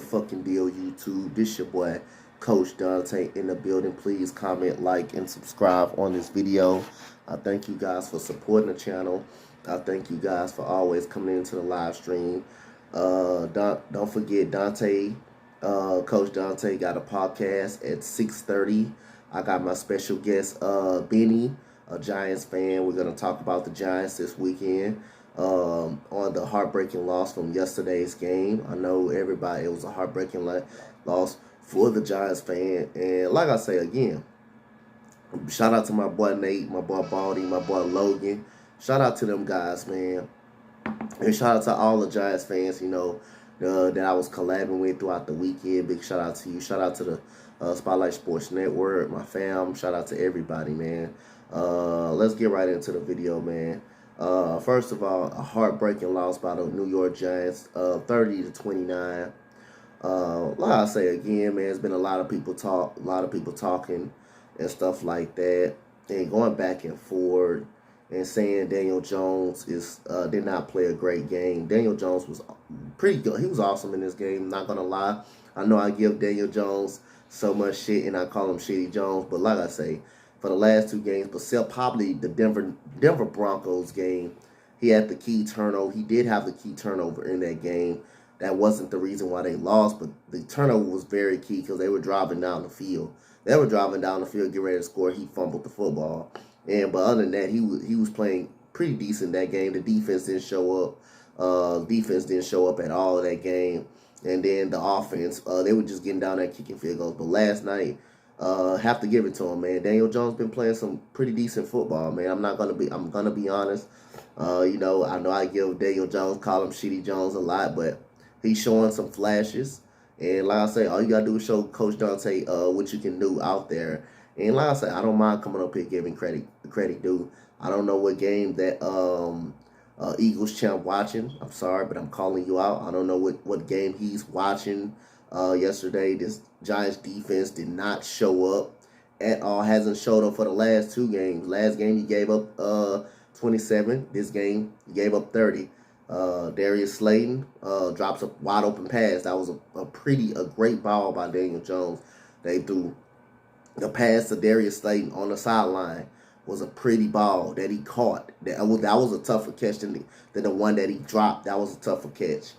motherfucking deal, YouTube? This your boy, Coach Dante, in the building. Please comment, like, and subscribe on this video. I thank you guys for supporting the channel. I thank you guys for always coming into the live stream. Don't forget, Coach Dante got a podcast at 6:30. I got my special guest, Benny, a Giants fan. We're going to talk about the Giants this weekend. On the heartbreaking loss from yesterday's game. I know everybody, it was a heartbreaking loss for the Giants fan. And like I say again, shout out to my boy Nate, my boy Baldy, my boy Logan. Shout out to them guys, man. And shout out to all the Giants fans, that I was collabing with throughout the weekend. Big shout out to you. Shout out to the Spotlight Sports Network, my fam. Shout out to everybody, man. Let's get right into the video, man. First of all, a heartbreaking loss by the New York Giants, 30-29. Like I say again, man, it's been a lot of people talking and stuff like that, and going back and forth and saying Daniel Jones did not play a great game. Daniel Jones was pretty good. He was awesome in this game. Not gonna lie, I know I give Daniel Jones so much shit and I call him Shitty Jones, but like I say, for the last two games, but probably the Denver Broncos game, he had the key turnover. He did have the key turnover in that game. That wasn't the reason why they lost, but the turnover was very key because they were driving down the field. They were driving down the field, getting ready to score. He fumbled the football, but other than that, he was playing pretty decent that game. The defense didn't show up. Defense didn't show up at all in that game, and then the offense, they were just getting down there kicking field goals. But last night, have to give it to him, man. Daniel Jones been playing some pretty decent football, man. I'm gonna be honest. I know I give Daniel Jones, call him Shitty Jones a lot, but he's showing some flashes. And like I say, all you gotta do is show Coach Dante what you can do out there. And like I say, I don't mind coming up here giving credit due. I don't know what game that Eagles champ watching. I'm sorry, but I'm calling you out. I don't know what game he's watching. Yesterday, this Giants defense did not show up at all. Hasn't showed up for the last two games. Last game he gave up 27. This game he gave up 30. Darius Slayton drops a wide open pass. That was a great ball by Daniel Jones. They threw the pass to Darius Slayton on the sideline. Was a pretty ball that he caught. That was a tougher catch than the one that he dropped. That was a tougher catch.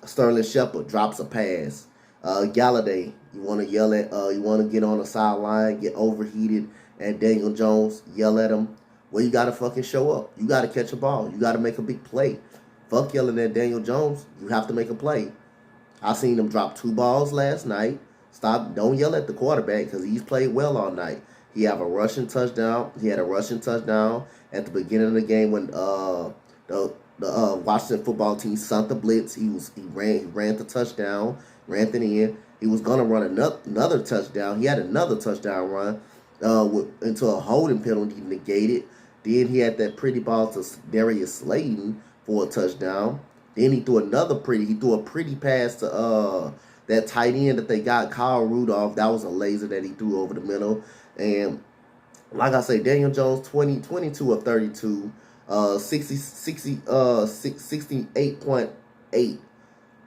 Sterling Shepard drops a pass. Galladay, you want to get on the sideline, get overheated at Daniel Jones, yell at him. Well, you got to fucking show up. You got to catch a ball. You got to make a big play. Fuck yelling at Daniel Jones. You have to make a play. I seen him drop 2 balls last night. Don't yell at the quarterback because he's played well all night. He had a rushing touchdown. He had a rushing touchdown at the beginning of the game when the Washington football team sent the blitz. He ran the touchdown, ran it in. He was gonna run another touchdown. He had another touchdown run until a holding penalty negated. Then he had that pretty ball to Darius Slayton for a touchdown. Then he threw a pretty pass to that tight end that they got, Kyle Rudolph. That was a laser that he threw over the middle. And like I say, Daniel Jones, 22 of 32. 68.8,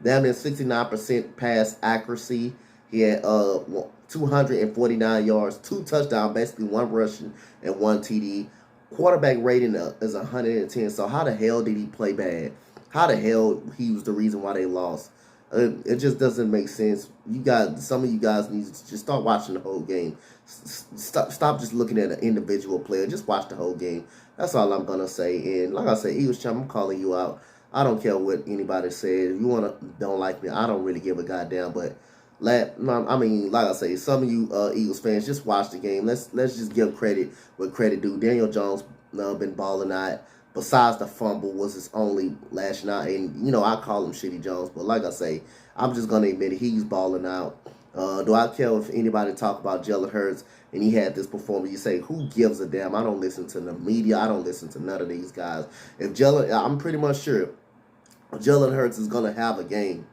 damn near 69% pass accuracy. He had 249 yards, 2 touchdowns, basically 1 rushing and 1 TD. Quarterback rating is 110. So how the hell did he play bad? How the hell he was the reason why they lost? It just doesn't make sense. Some of you guys need to just start watching the whole game. Stop just looking at an individual player. Just watch the whole game. That's all I'm gonna say. And like I say, Eagles champ, I'm calling you out. I don't care what anybody says. If you don't like me, I don't really give a goddamn. But like I say, some of you Eagles fans, just watch the game. Let's just give credit where credit due. Daniel Jones been balling out. Besides the fumble was his only lashing out. And, I call him Shitty Jones. But like I say, I'm just going to admit it. He's balling out. Do I care if anybody talk about Jalen Hurts and he had this performance? You say, who gives a damn? I don't listen to the media. I don't listen to none of these guys. I'm pretty much sure Jalen Hurts is going to have a game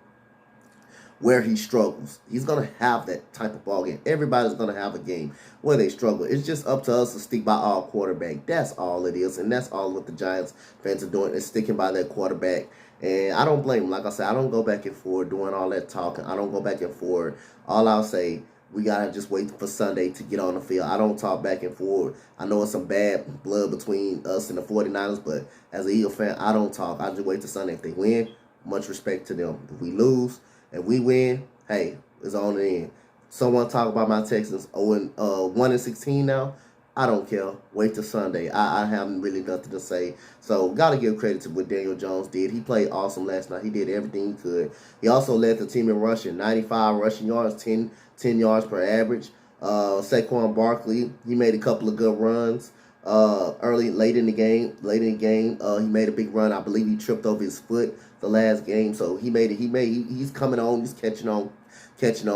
where he struggles. He's going to have that type of ball game. Everybody's going to have a game where they struggle. It's just up to us to stick by our quarterback. That's all it is. And that's all what the Giants fans are doing, is sticking by their quarterback And I don't blame him. Like I said, I don't go back and forth doing all that talking. I don't go back and forth. All I'll say, we got to just wait for Sunday to get on the field. I don't talk back and forth. I know it's some bad blood between us and the 49ers, but as an Eagle fan, I don't talk. I just wait till Sunday. If they win, much respect to them. If we lose, if we win, hey, it's on the end. Someone talk about my Texans 1-16 now. I don't care. Wait till Sunday. I haven't really nothing to say. So, got to give credit to what Daniel Jones did. He played awesome last night. He did everything he could. He also led the team in rushing. 95 rushing yards, 10 yards per average. Saquon Barkley, he made a couple of good runs late in the game. He made a big run. I believe he tripped over his foot the last game. So, he's coming on. He's catching on.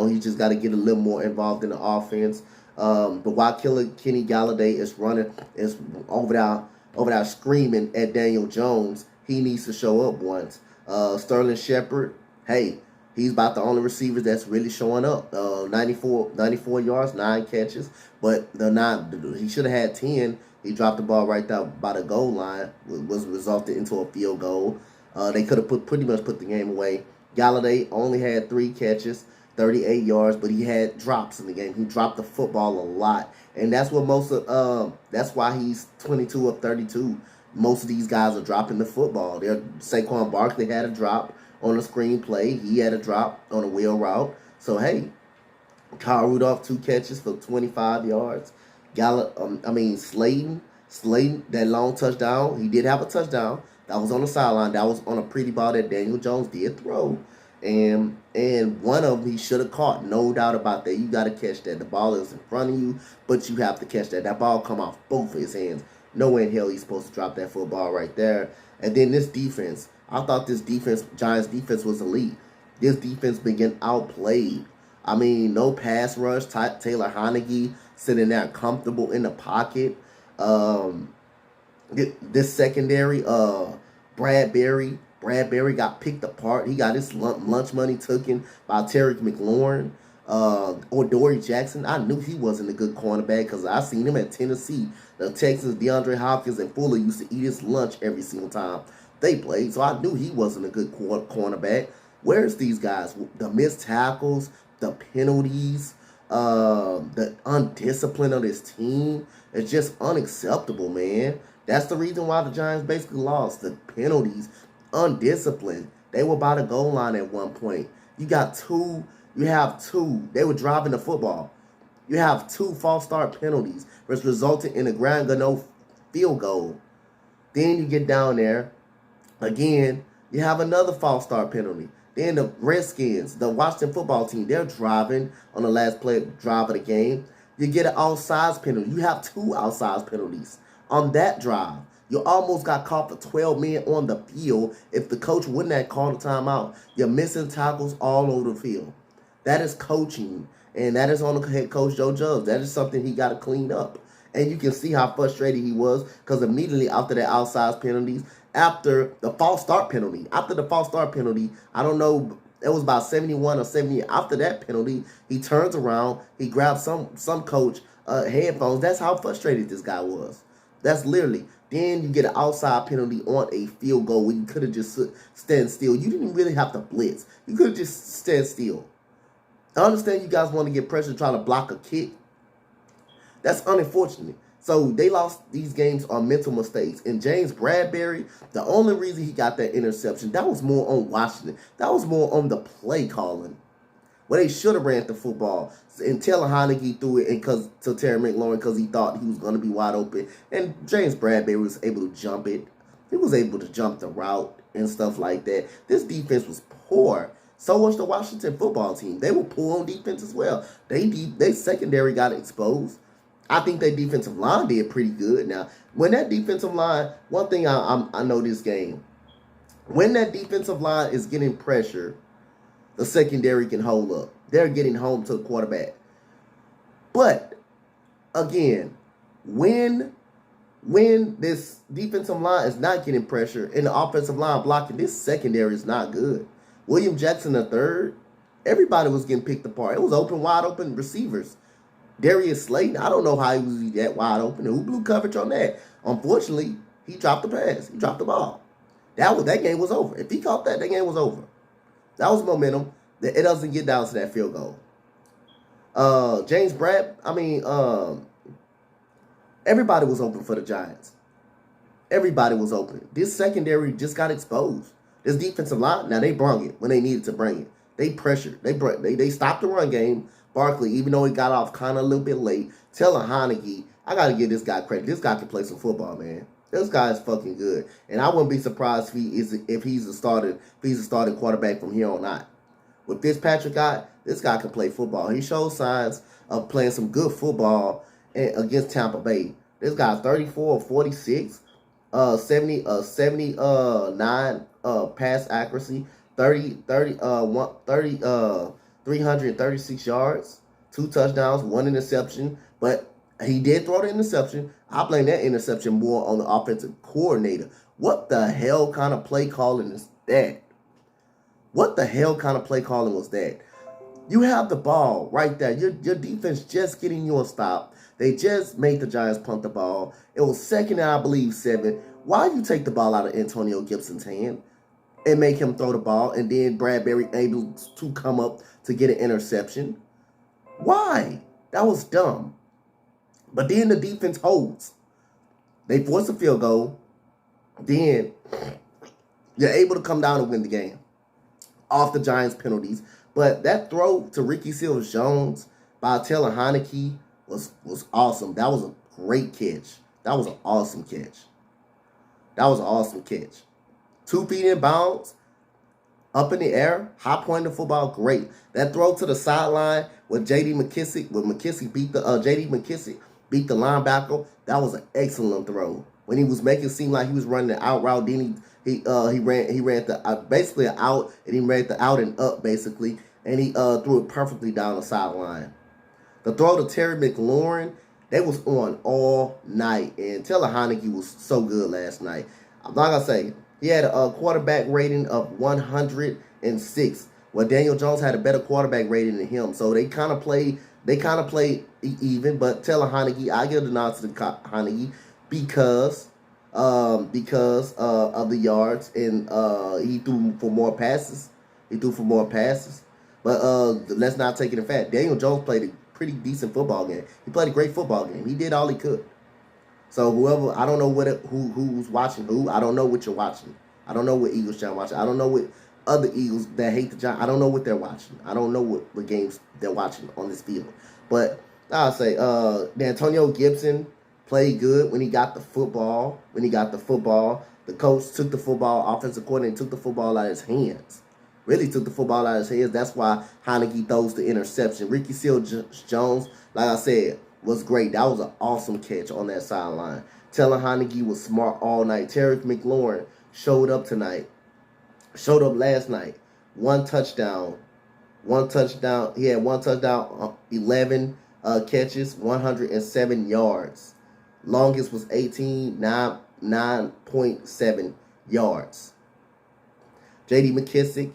He just got to get a little more involved in the offense. But while Kenny Galladay is over there screaming at Daniel Jones, he needs to show up once. Sterling Shepard, hey, he's about the only receiver that's really showing up. 94 yards, 9 catches, but they're not. He should have had 10. He dropped the ball right there by the goal line, was resulted into a field goal. They could have pretty much put the game away. Galladay only had 3 catches. 38 yards, but he had drops in the game. He dropped the football a lot, and that's what that's why he's 22 of 32. Most of these guys are dropping the football. Saquon Barkley had a drop on a screen play. He had a drop on a wheel route. So hey, Kyle Rudolph 2 catches for 25 yards. Slayton, that long touchdown. He did have a touchdown. That was on the sideline. That was on a pretty ball that Daniel Jones did throw. And one of them he should have caught, no doubt about that. You got to catch that. The ball is in front of you, but you have to catch that. That ball come off both of his hands. No way in hell he's supposed to drop that football right there. And then this defense, I thought this defense, Giants defense, was elite. This defense been getting outplayed. I mean, no pass rush. Taylor Heinicke sitting there comfortable in the pocket. This secondary, Bradbury got picked apart. He got his lunch money taken by Terry McLaurin. Or Dory Jackson. I knew he wasn't a good cornerback because I seen him at Tennessee. The Texans, DeAndre Hopkins and Fuller used to eat his lunch every single time they played. So I knew he wasn't a good cornerback. Where's these guys? The missed tackles, the penalties, the undiscipline of this team. It's just unacceptable, man. That's the reason why the Giants basically lost. The penalties. Undisciplined. They were by the goal line at one point. You have two. They were driving the football. You have 2 false start penalties, which resulted in a Grand Gano field goal. Then you get down there. Again, you have another false start penalty. Then the Redskins, the Washington football team, they're driving on the last play drive of the game. You get an outsides penalty. You have 2 outsides penalties on that drive. You almost got caught for 12 men on the field if the coach wouldn't have called a timeout. You're missing tackles all over the field. That is coaching, and that is on the head coach Joe Judge. That is something he got to clean up. And you can see how frustrated he was because immediately after the outside penalties, after the false start penalty, I don't know, it was about 71 or 70. After that penalty, he turns around, he grabs some coach headphones. That's how frustrated this guy was. That's literally. Then you get an outside penalty on a field goal where you could have just stand still. You didn't really have to blitz. You could have just stand still. I understand you guys want to get pressure trying to block a kick. That's unfortunate. So they lost these games on mental mistakes. And James Bradbury, the only reason he got that interception, that was more on Washington. That was more on the play calling. Well, they should have ran the football. And Taylor Heinicke threw it to Terry McLaurin because he thought he was going to be wide open. And James Bradbury was able to jump it. He was able to jump the route and stuff like that. This defense was poor. So was the Washington football team. They were poor on defense as well. They secondary got exposed. I think their defensive line did pretty good. Now, when that defensive line, one thing I know this game, when that defensive line is getting pressure, the secondary can hold up. They're getting home to the quarterback. But, again, when this defensive line is not getting pressure and the offensive line blocking, this secondary is not good. William Jackson III, everybody was getting picked apart. It was wide open receivers. Darius Slayton, I don't know how he was that wide open. Who blew coverage on that? Unfortunately, he dropped the pass. He dropped the ball. that game was over. If he caught that game was over. That was momentum. It doesn't get down to that field goal. James Brad, everybody was open for the Giants. Everybody was open. This secondary just got exposed. This defensive line, now they brung it when they needed to bring it. They pressured. They stopped the run game. Barkley, even though he got off kind of a little bit late, telling Heineke, I got to give this guy credit. This guy can play some football, man. This guy is fucking good. And I wouldn't be surprised if he's a starting quarterback from here on out. With Fitzpatrick guy, this guy can play football. He shows signs of playing some good football against Tampa Bay. This guy 34 or 46, 79 pass accuracy, 336 yards, 2 touchdowns, 1 interception. But he did throw the interception. I blame that interception more on the offensive coordinator. What the hell kind of play calling is that? What the hell kind of play calling was that? You have the ball right there. Your defense just getting you a stop. They just made the Giants punt the ball. It was second and I believe 7. Why you take the ball out of Antonio Gibson's hand and make him throw the ball, and then Bradbury able to come up to get an interception? Why? That was dumb. But then the defense holds. They force a field goal. Then you're able to come down and win the game off the Giants' penalties. But that throw to Ricky Seals-Jones by Taylor Heineke was awesome. That was a great catch. That was an awesome catch. 2 feet in bounds, up in the air, high point of football, great. That throw to the sideline with J.D. McKissick, J.D. McKissick beat the linebacker, that was an excellent throw. When he was making it seem like he was running the out route, then he ran the basically an out, and he ran the out and up basically, and he threw it perfectly down the sideline. The throw to Terry McLaurin, they was on all night, and Taylor Heineke was so good last night. I'm not gonna say he had a quarterback rating of 106. Well, Daniel Jones had a better quarterback rating than him, so they kind of played even. But Taylor Heineke, I give the nod to Heineke because of the yards, and he threw for more passes. But let's not take it in fact. Daniel Jones played a pretty decent football game. He played a great football game. He did all he could. So whoever, I don't know who's watching who. I don't know what you're watching. I don't know what Eagles you're watching. I don't know what other Eagles that hate the Giants. I don't know what they're watching. I don't know what games they're watching on this field. But I'll say Antonio Gibson played good when he got the football. The coach took the football, offensive coordinator took the football out of his hands. Really took the football out of his hands. That's why Heineke throws the interception. Ricky Seals-Jones, like I said, was great. That was an awesome catch on that sideline. Taylor Heineke was smart all night. Terry McLaurin showed up last night. 1 touchdown. He had 1 touchdown, 11 catches, 107 yards. Longest was 9.7 yards. J.D. McKissick,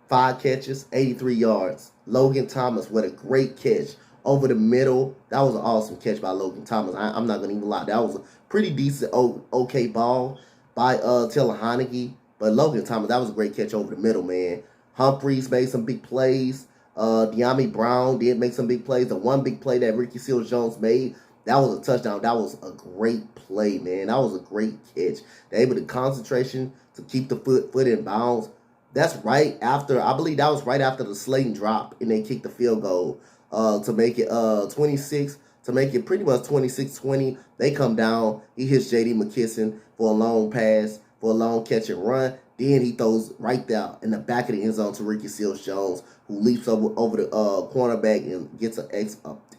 5 catches, 83 yards. Logan Thomas, what a great catch. Over the middle, that was an awesome catch by Logan Thomas. I'm not going to even lie. That was a pretty decent, okay ball by Taylor Heineke. But Logan Thomas, that was a great catch over the middle, man. Humphreys made some big plays. De'Ami Brown did make some big plays. The one big play that Ricky Seals-Jones made, that was a touchdown. That was a great play, man. That was a great catch. They're able to concentration to keep the foot in bounds. That's right after, I believe that was right after the Slayton drop, and they kicked the field goal to make it 26, to make it pretty much 26-20. They come down. He hits J.D. McKissick for a long pass, for a long catch and run. Then he throws right there in the back of the end zone to Ricky Seals-Jones, who leaps over the cornerback and gets an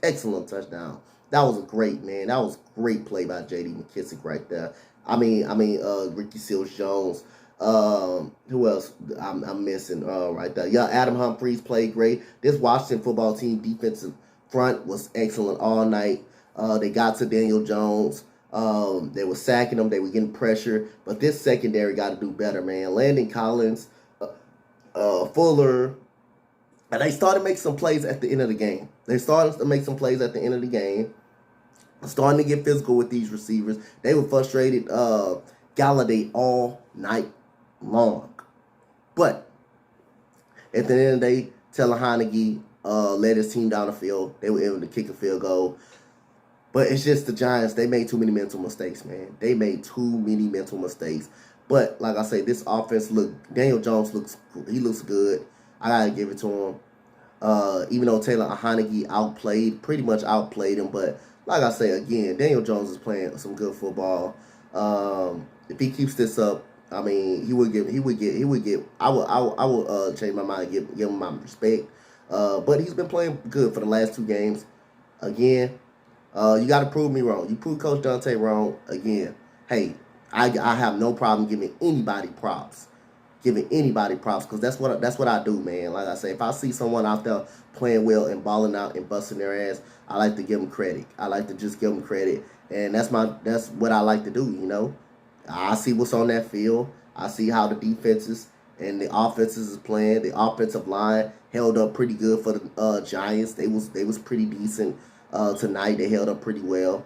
excellent touchdown. That was a great, man. That was a great play by J.D. McKissick right there. Ricky Seals-Jones. Who else I'm missing right there? Yeah, Adam Humphreys played great. This Washington football team defensive front was excellent all night. They got to Daniel Jones. They were sacking him. They were getting pressure. But this secondary got to do better, man. Landon Collins, Fuller, and they started to make some plays at the end of the game. Starting to get physical with these receivers. They were frustrated. Galladay all night long. But at the end of the day, Taylor Heinicke led his team down the field. They were able to kick a field goal. But it's just the Giants, they made too many mental mistakes, man. They made too many mental mistakes. But like I say, this offense Daniel Jones looks good. I gotta give it to him. Even though Taylor Heinicke pretty much outplayed him, but like I say again, Daniel Jones is playing some good football. If he keeps this up, I mean, he would get. I would change my mind, and give him my respect. But he's been playing good for the last 2 games. Again, you got to prove me wrong. You prove Coach Dante wrong again. Hey, I have no problem giving anybody props. Because that's what I do, man. Like I say, if I see someone out there playing well and balling out and busting their ass, I like to give them credit. I like to just give them credit, and that's what I like to do. You know, I see what's on that field. I see how the defenses and the offenses is playing. The offensive line held up pretty good for the Giants. They was pretty decent tonight. They held up pretty well.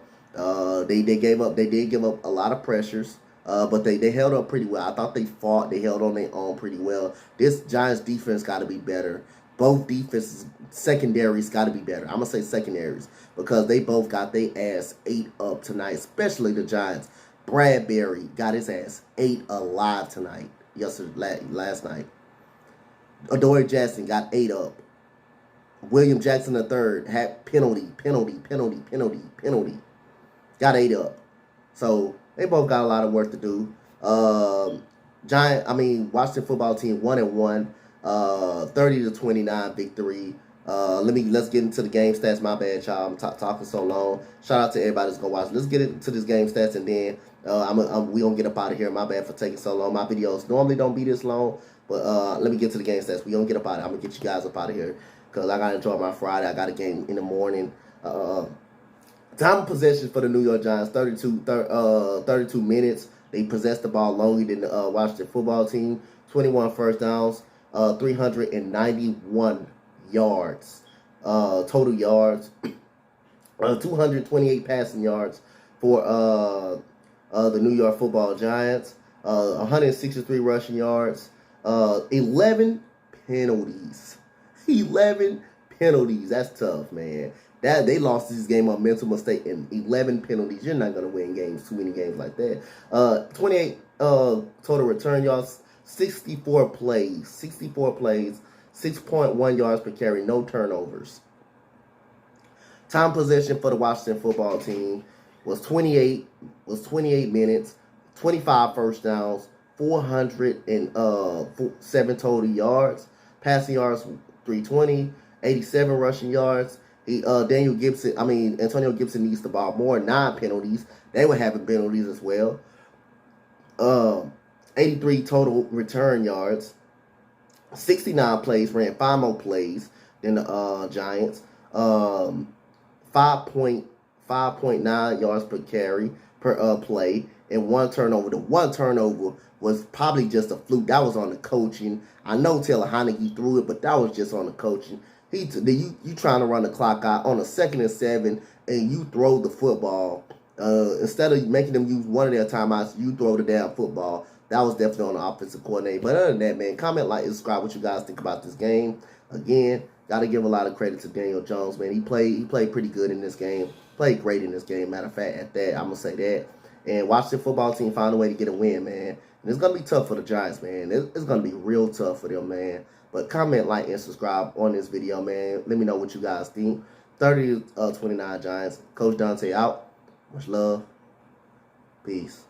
They did give up a lot of pressures. But they held up pretty well. I thought they fought. They held on their own pretty well. This Giants defense got to be better. Both defenses, secondaries got to be better. I'm going to say secondaries because they both got their ass ate up tonight, especially the Giants. Bradbury got his ass ate alive tonight, last night. Adoree Jackson got ate up. William Jackson III had penalty. Got ate up. So they both got a lot of work to do. Washington football team 1-1, 30-29 victory. Let's get into the game stats. My bad, y'all. I'm talking so long. Shout out to everybody that's gonna watch. Let's get into this game stats, and then we gonna get up out of here. My bad for taking so long. My videos normally don't be this long, but let me get to the game stats. We gonna get up out of here. I'm gonna get you guys up out of here because I gotta enjoy my Friday. I got a game in the morning. Time of possession for the New York Giants, 32 minutes. They possessed the ball longer than the Washington football team. 21 first downs, 391 yards, total yards, 228 passing yards for the New York football Giants, 163 rushing yards, 11 penalties. 11 penalties. That's tough, man. They lost this game on mental mistake and 11 penalties. You're not gonna win too many games like that. 28 total return yards, 64 plays, 6.1 yards per carry, no turnovers. Time possession for the Washington football team was 28 minutes, 25 first downs, 407 total yards, passing yards 320, 87 rushing yards. Antonio Gibson needs the ball more. 9 penalties. They were having penalties as well. 83 total return yards. 69 plays. Ran 5 more plays than the Giants. 5.9 yards per carry per play. And 1 turnover. The 1 turnover was probably just a fluke. That was on the coaching. I know Taylor Heinicke threw it, but that was just on the coaching. You trying to run the clock out on a 2nd and 7, and you throw the football. Instead of making them use one of their timeouts, you throw the damn football. That was definitely on the offensive coordinator. But other than that, man, comment, like, and subscribe what you guys think about this game. Again, got to give a lot of credit to Daniel Jones, man. He played pretty good in this game. Played great in this game. Matter of fact, at that, I'm going to say that. And watch the football team find a way to get a win, man. And it's going to be tough for the Giants, man. It's going to be real tough for them, man. But comment, like, and subscribe on this video, man. Let me know what you guys think. 30-29 Giants. Coach Dante out. Much love. Peace.